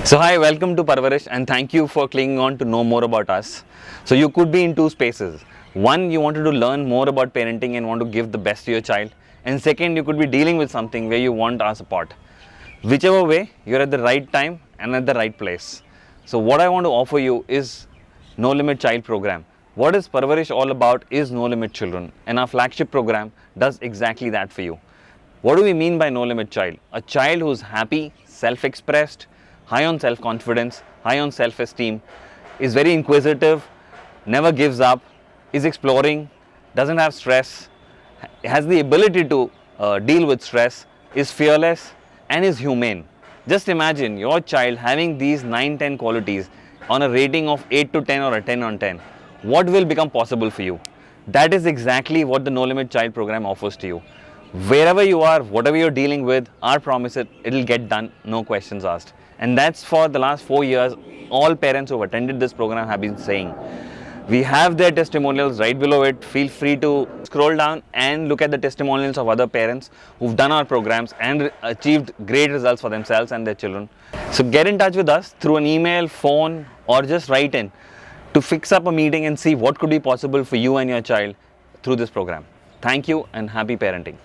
So hi, welcome to Parwarish and thank you for clinging on to know more about us. So you could be in two spaces. One, you wanted to learn more about parenting and want to give the best to your child. And second, you could be dealing with something where you want our support. Whichever way, you're at the right time and at the right place. So what I want to offer you is No Limit Child program. What is Parwarish all about is No Limit Children, and our flagship program does exactly that for you. What do we mean by No Limit Child? A child who's happy, self-expressed, high on self-confidence, high on self-esteem, is very inquisitive, never gives up, is exploring, doesn't have stress, has the ability to deal with stress, is fearless and is humane. Just imagine your child having these 9-10 qualities on a rating of 8 to 10 or a 10 on 10. What will become possible for you? That is exactly what the No Limit Child program offers to you. Wherever you are, whatever you're dealing with, our promise it'll get done, no questions asked. And that's for the last 4 years, all parents who've attended this program have been saying. We have their testimonials right below it. Feel free to scroll down and look at the testimonials of other parents who've done our programs and achieved great results for themselves and their children. So get in touch with us through an email, phone, or just write in to fix up a meeting and see what could be possible for you and your child through this program. Thank you and happy parenting.